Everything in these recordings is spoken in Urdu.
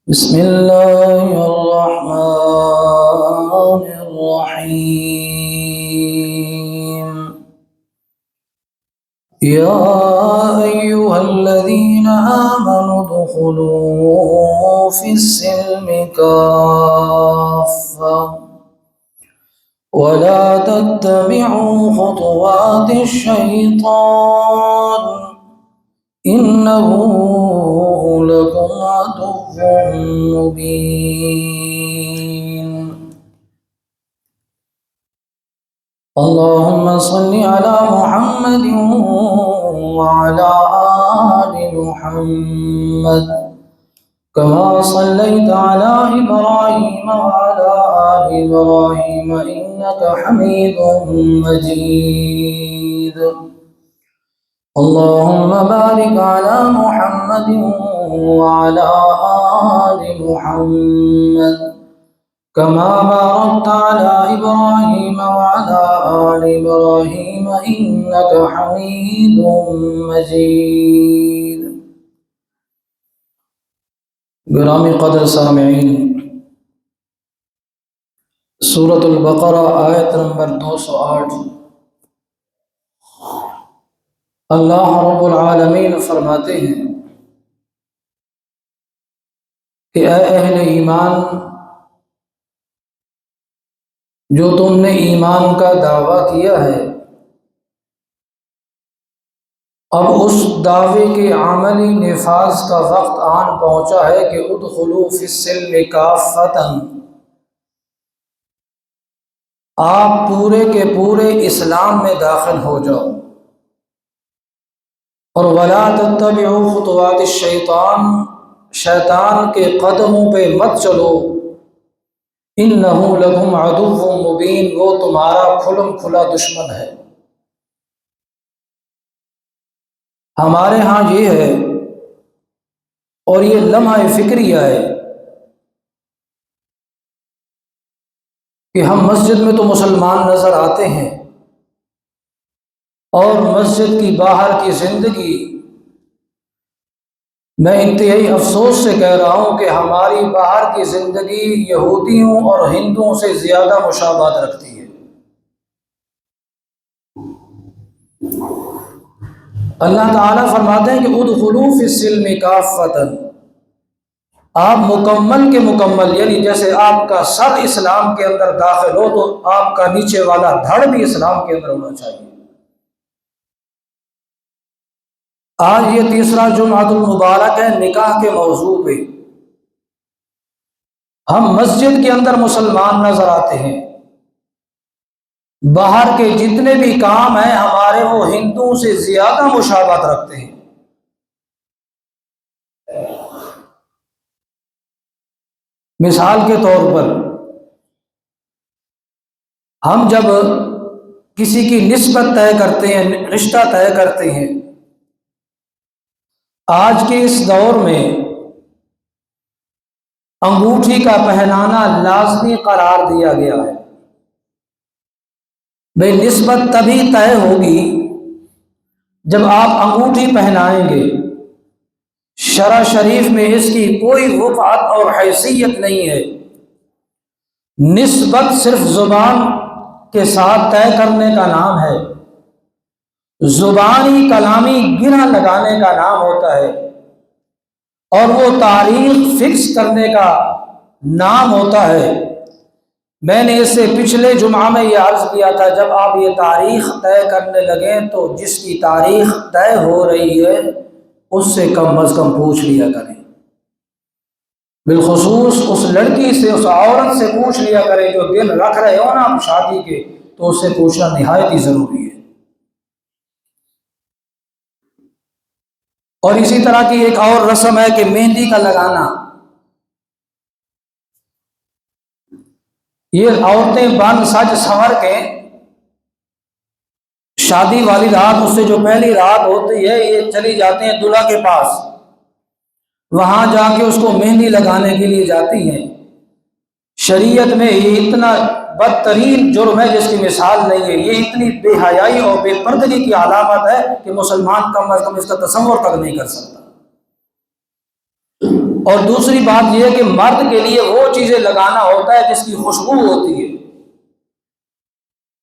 بسم الله الرحمن الرحيم. يا أيها الذين آمنوا ادخلوا في السلم كافة ولا تتبعوا خطوات الشيطان إنه لكم عدو مبين. اللهم صل على محمد وعلى آل محمد كما صليت على إبراهيم وعلى آل إبراهيم إنك حميد مجيد. اللهم بارك على محمد وعلى آل محمد كما باركت على إبراهيم وعلى آل إبراهيم إنك حميد مجيد. گرامی قدر سامعین، سورۃ البقرہ آیت نمبر 208، اللہ رب العالمین فرماتے ہیں کہ اے اہل ایمان، جو تم نے ایمان کا دعویٰ کیا ہے، اب اس دعوے کے عملی نفاذ کا وقت آن پہنچا ہے کہ ادخلوا فی السلم کافۃ، آپ پورے کے پورے اسلام میں داخل ہو جاؤ، اور ولا تتبعوا خطوات الشیطان، شیطان کے قدموں پہ مت چلو، انہ لکم عدو مبین، وہ تمہارا کھلم کھلا دشمن ہے۔ ہمارے ہاں یہ ہے، اور یہ لمحہ فکریہ ہے، کہ ہم مسجد میں تو مسلمان نظر آتے ہیں، اور مسجد کی باہر کی زندگی، میں انتہائی افسوس سے کہہ رہا ہوں کہ ہماری باہر کی زندگی یہودیوں اور ہندوؤں سے زیادہ مشابہت رکھتی ہے۔ اللہ تعالیٰ فرماتے ہیں کہ ادخلوا فی السلم کافۃ، آپ مکمل کے مکمل، یعنی جیسے آپ کا سر اسلام کے اندر داخل ہو تو آپ کا نیچے والا دھڑ بھی اسلام کے اندر ہونا چاہیے۔ آج یہ تیسرا جمعۃ المبارک ہے نکاح کے موضوع پہ۔ ہم مسجد کے اندر مسلمان نظر آتے ہیں، باہر کے جتنے بھی کام ہیں ہمارے وہ ہندوؤں سے زیادہ مشابہت رکھتے ہیں۔ مثال کے طور پر، ہم جب کسی کی نسبت طے کرتے ہیں، رشتہ طے کرتے ہیں، آج کے اس دور میں انگوٹھی کا پہنانا لازمی قرار دیا گیا ہے۔ بھئی نسبت تبھی طے ہوگی جب آپ انگوٹھی پہنائیں گے۔ شرع شریف میں اس کی کوئی وقعت اور حیثیت نہیں ہے۔ نسبت صرف زبان کے ساتھ طے کرنے کا نام ہے، زبانی کلامی گرہ لگانے کا نام ہوتا ہے، اور وہ تاریخ فکس کرنے کا نام ہوتا ہے۔ میں نے اس سے پچھلے جمعہ میں یہ عرض کیا تھا، جب آپ یہ تاریخ طے کرنے لگیں تو جس کی تاریخ طے ہو رہی ہے اس سے کم از کم پوچھ لیا کریں، بالخصوص اس لڑکی سے، اس عورت سے پوچھ لیا کریں جو دن رکھ رہے ہو نا آپ شادی کے، تو اس سے پوچھنا نہایت ہی ضروری ہے۔ اور اسی طرح کی ایک اور رسم ہے کہ مہندی کا لگانا۔ یہ عورتیں بن سج سنور کے شادی والی رات، اس سے جو پہلی رات ہوتی ہے، یہ چلی جاتی ہیں دلہا کے پاس، وہاں جا کے اس کو مہندی لگانے کے لیے جاتی ہیں۔ شریعت میں یہ اتنا بدترین جرم ہے جس کی مثال نہیں ہے۔ یہ اتنی بے حیائی اور بے پردگی کی علامت ہے کہ مسلمان کم از کم اس کا تصور تک نہیں کر سکتا۔ اور دوسری بات یہ ہے کہ مرد کے لیے وہ چیزیں لگانا ہوتا ہے جس کی خوشبو ہوتی ہے،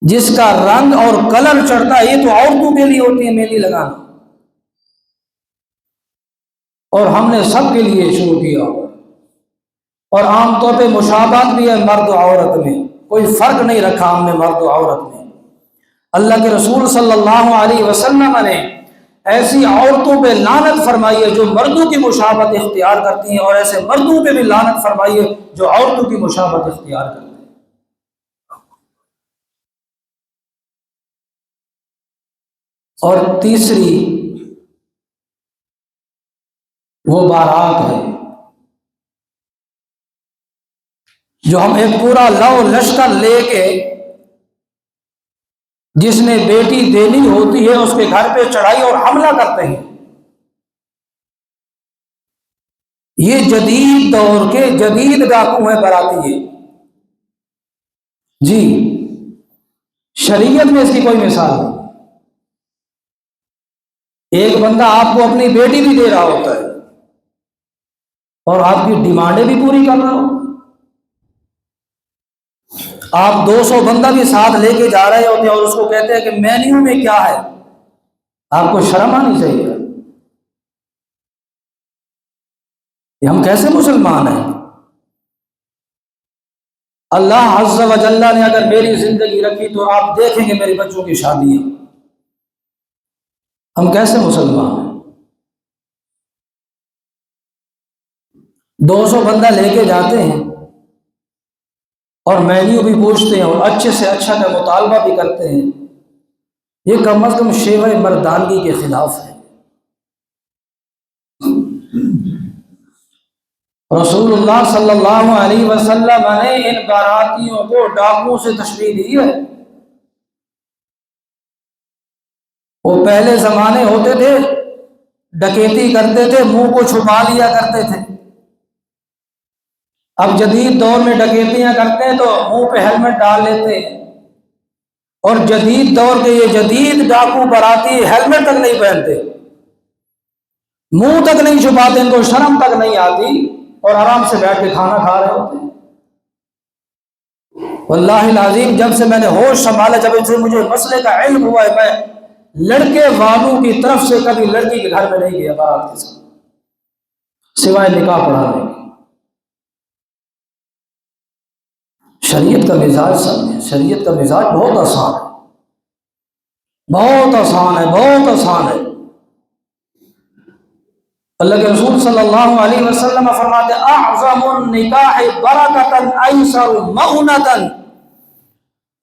جس کا رنگ اور کلر چڑھتا ہے، یہ تو عورتوں کے لیے ہوتی ہے مہندی لگانا، اور ہم نے سب کے لیے شروع کیا، اور عام طور پہ مشابہت بھی ہے مرد و عورت میں، کوئی فرق نہیں رکھا ہم نے مرد و عورت میں۔ اللہ کے رسول صلی اللہ علیہ وسلم نے ایسی عورتوں پہ لعنت فرمائی ہے جو مردوں کی مشابہت اختیار کرتی ہیں، اور ایسے مردوں پہ بھی لعنت فرمائی ہے جو عورتوں کی مشابہت اختیار کرتے ہیں۔ اور تیسری وہ بارات ہے جو ہم ایک پورا لو لشکر لے کے، جس نے بیٹی دینی ہوتی ہے اس کے گھر پہ چڑھائی اور حملہ کرتے ہیں۔ یہ جدید دور کے جدید ڈاکو ہیں باراتی ہے جی، شریعت میں اس کی کوئی مثال نہیں۔ ایک بندہ آپ کو اپنی بیٹی بھی دے رہا ہوتا ہے اور آپ کی ڈیمانڈیں بھی پوری کر رہا ہو، آپ 200 بندہ بھی ساتھ لے کے جا رہے ہوتے ہیں اور اس کو کہتے ہیں کہ مینیو میں کیا ہے، آپ کو شرم آنی چاہیے۔ یہ ہم کیسے مسلمان ہیں؟ اللہ عز و جل نے اگر میری زندگی رکھی تو آپ دیکھیں گے میرے بچوں کی شادی، ہم کیسے مسلمان ہیں؟ 200 بندہ لے کے جاتے ہیں اور مینیو بھی پوچھتے ہیں اور اچھے سے اچھا کا مطالبہ بھی کرتے ہیں، یہ کم از کم شیوہ مردانگی کے خلاف ہے۔ رسول اللہ صلی اللہ علیہ وسلم نے ان باراتیوں کو ڈاکوؤں سے تشبیہ دی ہے۔ وہ پہلے زمانے ہوتے تھے ڈکیتی کرتے تھے، منہ کو چھپا لیا کرتے تھے، اب جدید دور میں ڈکیتیاں کرتے ہیں تو منہ پہ ہیلمٹ ڈال لیتے ہیں، اور جدید دور کے یہ جدید ڈاکو باراتی ہیلمٹ تک نہیں پہنتے، منہ تک نہیں چھپاتے، ان کو شرم تک نہیں آتی، اور آرام سے بیٹھ کے کھانا کھا رہے ہوتے ہیں۔ واللہ العظیم جب سے میں نے ہوش سنبھالا، جب سے مجھے مسئلے کا علم ہوا ہے، میں لڑکے والوں کی طرف سے کبھی لڑکی کے گھر میں نہیں گیا بارات کے ساتھ، سوائے نکاح پڑھانے کے۔ شریعت کا مزاج سمجھیں، شریعت کا مزاج بہت آسان ہے، بہت آسان ہے، بہت آسان ہے۔ اللہ کے رسول صلی اللہ علیہ وسلم فرماتے اعظم النکاح برکۃ ایسر مؤنۃ،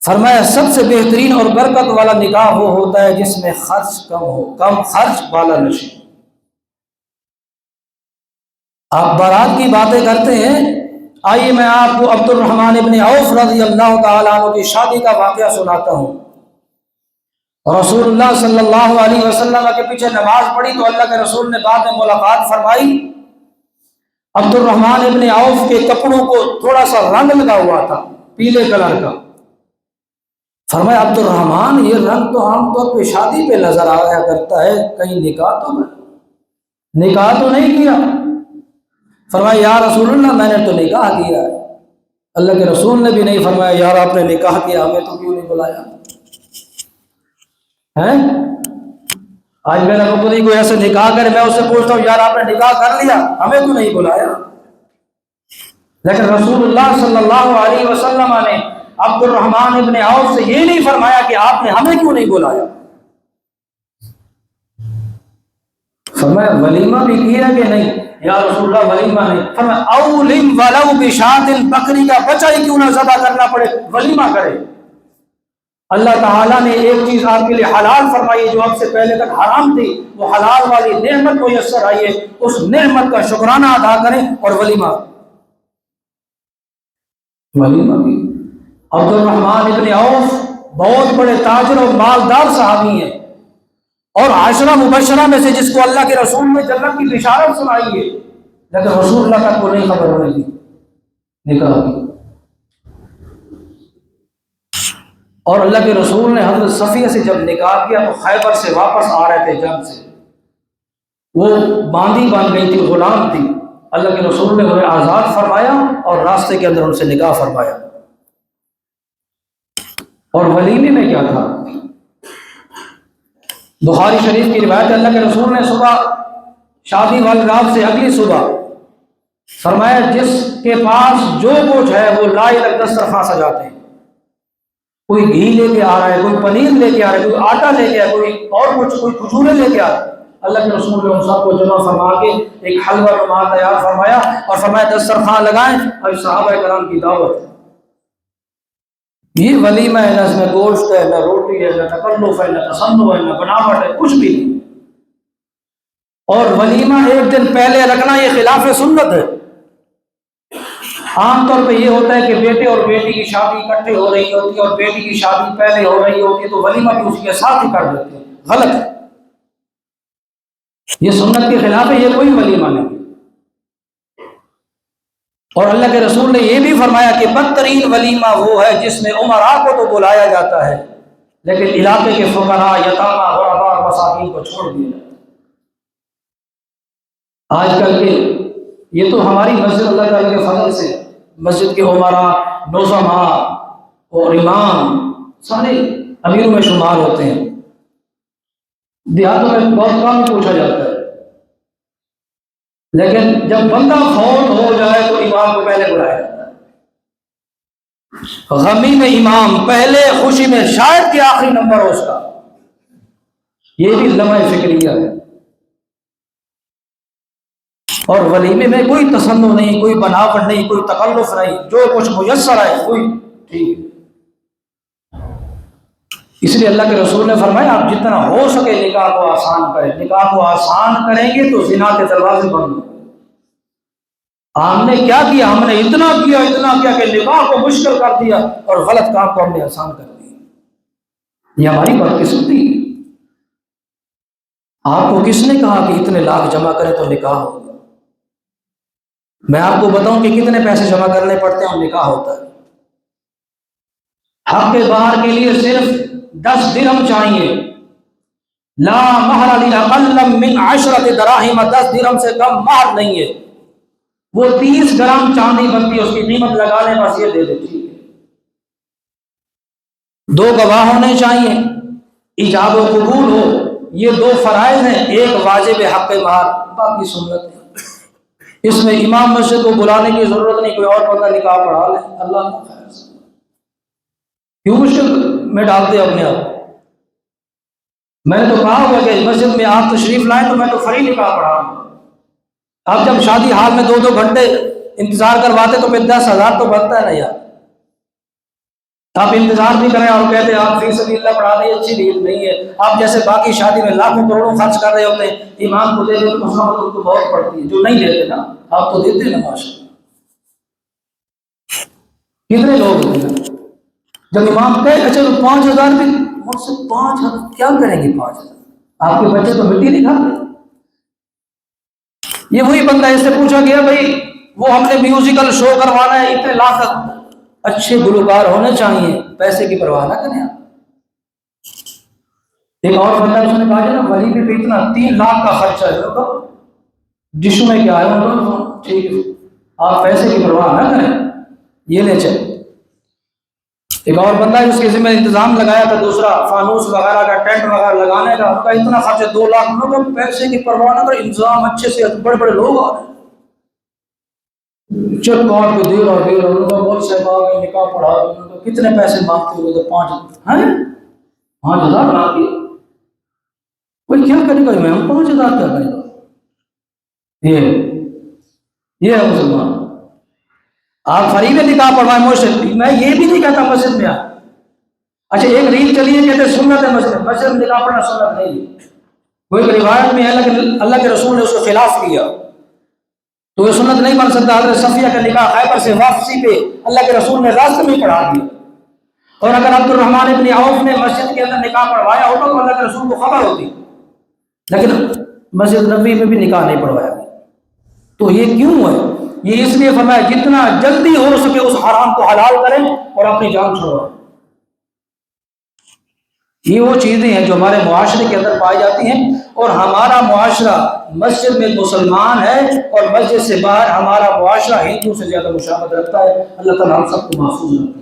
فرمایا سب سے بہترین اور برکت والا نکاح وہ ہوتا ہے جس میں خرچ کم ہو، کم خرچ والا نشے۔ آپ بارات کی باتیں کرتے ہیں، آئیے میں آپ کو عبد الرحمن ابن عوف رضی اللہ تعالیٰ عنہ کی شادی کا واقعہ سناتا ہوں۔ رسول اللہ صلی اللہ علیہ وسلم کے پیچھے نماز پڑھی تو اللہ کے رسول نے بعد میں ملاقات فرمائی، عبد الرحمن ابن عوف کے کپڑوں کو تھوڑا سا رنگ لگا ہوا تھا پیلے کلر کا، فرمایا عبد الرحمن یہ رنگ تو عام طور پہ شادی پہ نظر آیا کرتا ہے، کہیں نکاح تو نہیں کیا؟ فرمایا یا رسول اللہ میں نے تو نکاح کیا ہے۔ اللہ کے رسول نے بھی نہیں فرمایا یار آپ نے نکاح کیا، ہمیں تو کیوں نہیں بلایا ہے؟ آج میرا رکن کوئی ایسے نکاح کرے، میں اسے پوچھتا ہوں یار آپ نے نکاح کر لیا، ہمیں تو نہیں بلایا۔ لیکن رسول اللہ صلی اللہ علیہ وسلم نے عبد الرحمن ابن عوف سے یہ نہیں فرمایا کہ آپ نے ہمیں کیوں نہیں بلایا، فرمایا ولیمہ بھی کیا کہ نہیں؟ یا رسول اللہ ولیمہ نہیں، فرمایا اولم ولو بشات، بکری کا بچہ ہی کیوں نہ ذبح کرنا پڑے، ولیمہ کرے۔ اللہ تعالیٰ نے ایک چیز آپ کے لیے حلال فرمائی جو آپ سے پہلے تک حرام تھی، وہ حلال والی نعمت میسر آئی ہے، اس نعمت کا شکرانہ ادا کریں اور ولیمہ بھی۔ عبد الرحمن ابن عوف بہت بڑے تاجر اور مالدار صحابی ہیں، اور عشرہ مبشرہ میں سے جس کو اللہ کے رسول نے جنت کی بشارت سنائی ہے، لیکن رسول اللہ تک کو نہیں خبر ہونے دی نکاح کی۔ اور اللہ کے رسول نے حضرت صفیہ سے جب نکاح کیا تو خیبر سے واپس آ رہے تھے جنگ سے، وہ باندھی بن گئی تھی، غلام تھی، اللہ کے رسول نے انہیں آزاد فرمایا اور راستے کے اندر ان سے نکاح فرمایا۔ اور ولیمے میں کیا تھا؟ بخاری شریف کی روایت ہے، اللہ کے رسول نے صبح شادی والی رات سے اگلی صبح فرمایا جس کے پاس جو کچھ ہے وہ لائے تک دسترخوان سجاتے ہیں، کوئی گھی لے کے آ رہا ہے، کوئی پنیر لے کے آ رہا ہے، کوئی آٹا لے کے آ رہا ہے، کوئی اور کچھ، کوئی کھجوریں لے کے آ رہا ہے۔ اللہ کے رسول نے ان سب کو جمع فرما کے ایک حلوہ نما تیار فرمایا اور فرمایا دسترخوان لگائیں اور صحابہ کرام کی دعوت ہے۔ یہ ولیمہ ہے، نہ اس میں گوشت ہے، نہ روٹی ہے، نہ تکلف ہے، نہ تصنع ہے، نہ بناوٹ ہے، کچھ بھی نہیں۔ اور ولیمہ ایک دن پہلے رکھنا یہ خلاف سنت ہے۔ عام طور پہ یہ ہوتا ہے کہ بیٹے اور بیٹی کی شادی اکٹھے ہو رہی ہوتی ہے اور بیٹی کی شادی پہلے ہو رہی ہوتی ہے تو ولیمہ بھی اسی کے ساتھ ہی کر دیتے ہیں، غلط ہے، یہ سنت کے خلاف ہے، یہ کوئی ولیمہ نہیں۔ اور اللہ کے رسول نے یہ بھی فرمایا کہ بدترین ولیمہ وہ ہے جس میں امراء کو تو بلایا جاتا ہے لیکن علاقے کے فقراء، یتامى، غرباء اور مساکین کو چھوڑ دیا جاتا ہے۔ آج کل کے یہ تو ہماری مسجد اللہ تعالیٰ کے فضل سے مسجد کے امراء، نظماء اور امام سارے امیروں میں شمار ہوتے ہیں۔ دیہاتوں میں بہت کم پوچھا جاتا ہے، لیکن جب بندہ فوت ہو جائے تو امام کو پہلے بلایا جاتا ہے۔ غمی میں امام پہلے، خوشی میں شاید کہ آخری نمبر ہو اس کا، یہ بھی لمحہ فکریہ ہے۔ اور ولیمے میں کوئی تصنع نہیں، کوئی بناوٹ نہیں، کوئی تکلف نہیں، جو کچھ میسر ہے کوئی ٹھیک ہے۔ اس لیے اللہ کے رسول نے فرمایا آپ جتنا ہو سکے نکاح کو آسان کریں، نکاح کو آسان کریں گے تو زنا کے دروازے بند ہوں۔ ہم نے کیا کیا؟ ہم نے اتنا کیا کہ نکاح کو مشکل کر دیا اور غلط کام کو ہم نے آسان کر دیا۔ یہ ہماری بدقسمتی ہے۔ آپ کو کس نے کہا کہ اتنے لاکھ جمع کریں تو نکاح ہوگا؟ میں آپ کو بتاؤں کہ کتنے پیسے جمع کرنے پڑتے ہیں اور نکاح ہوتا ہے؟ حق کے باہر کے لیے صرف 10 درہم چاہیے، لا مہر لأقل من 10 دراہم، 10 درہم سے کم مہر نہیں ہے۔ وہ 30 گرام چاندی بنتی ہے، اس کی قیمت لگا لیں بس، یہ دے دیتی ہے۔ 2 گواہ ہونے چاہیے، ایجاب و قبول ہو، یہ 2 فرائض ہیں، ایک واجب حق مہر، باقی سنت ہے۔ اس میں امام مسجد کو بلانے کی ضرورت نہیں، کوئی اور بندہ نکاح پڑھا لے، اللہ کا خیر۔ کیوں مشکل میں ڈالتے اپنے آپ؟ میں نے تو کہا ہوا کہ مسجد میں آپ تشریف لائیں تو میں تو فری نکاح پڑھاؤں گا۔ آپ جب شادی حال میں 2 گھنٹے انتظار کرواتے تو پھر 10,000 تو بنتا ہے نا یار۔ آپ انتظار بھی کریں اور کہتے ہیں آپ فی سبیل اللہ پڑھا دیں، اچھی نیت نہیں ہے۔ آپ جیسے باقی شادی میں لاکھوں کروڑوں خرچ کر رہے ہوتے ہیں، امام کو دے دیں تو مسلمان تو بہت پڑتی ہے، جو نہیں دیتے نا آپ تو دیتے نا ماشاءاللہ۔ کتنے لوگ ہوتے ہیں جب امام کہے اچھا تو 5,000 بھی، مجھ سے 5,000 کیا کریں گے؟ 5,000 آپ کے بچے تو مٹی نہیں کھاتے۔ یہ وہی بندہ، اس سے پوچھا گیا بھائی وہ ہم نے میوزیکل شو کروانا ہے، اتنے لاکھ، اچھے گلوکار ہونے چاہیے، پیسے کی پرواہ نہ کریں آپ۔ ایک اور بندہ اس نے کہا نا ولیمے پہ اتنا 3 لاکھ کا خرچہ ہے، ڈشو میں کیا ہے، ٹھیک ہے آپ پیسے کی پرواہ نہ کریں، یہ لے چلے۔ ایک اور بندہ ہے، اس کے ذمہ انتظام لگایا تھا دوسرا، فانوس وغیرہ کا، ٹینٹ وغیرہ لگانے کا، ان کا اتنا خرچ ہے 2 لاکھ، ان کو پیسے کی پرواہ نہ کریں، انتظام اچھے سے، بڑے بڑے لوگ آ رہے ہیں، چیک کاٹ کے دے رہا، ان کا بہت سے باغ نکاح پڑھا، ان کو کتنے پیسے مانگتے ہوئے تو 5,000 لا دیا۔ کوئی کیا کرے گا؟ میں 5,000 کیا کرے گا؟ یہ ہے مسلمان۔ آپ فریض نکاح پڑھوائیں مسجد میں، یہ بھی نہیں کہتا مسجد میں آپ۔ اچھا ایک ریل چلی ہے کہتے سنت ہے مسجد میں نکاح پڑھنا سنت نہیں ہے۔ کوئی روایت میں ہے اللہ کے رسول نے اس کو خلاف کیا تو یہ سنت نہیں بن سکتا۔ حضرت صفیہ کا نکاح خیبر سے واپسی پہ اللہ کے رسول نے راستے میں پڑھا دیا، اور اگر عبد الرحمن ابن عوف نے مسجد کے اندر نکاح پڑھوایا ہوتا تو اللہ کے رسول کو خبر ہوتی، لیکن مسجد نبوی میں بھی نکاح نہیں پڑھوایا گیا۔ تو یہ کیوں ہے؟ یہ اس لیے فرمایا جتنا جلدی ہو سکے اس حرام کو حلال کریں اور اپنی جان چھوڑیں۔ یہ وہ چیزیں ہیں جو ہمارے معاشرے کے اندر پائی جاتی ہیں، اور ہمارا معاشرہ مسجد میں مسلمان ہے اور مسجد سے باہر ہمارا معاشرہ ہندو سے زیادہ مشابہت رکھتا ہے۔ اللہ تعالیٰ ہم سب کو محفوظ رکھے۔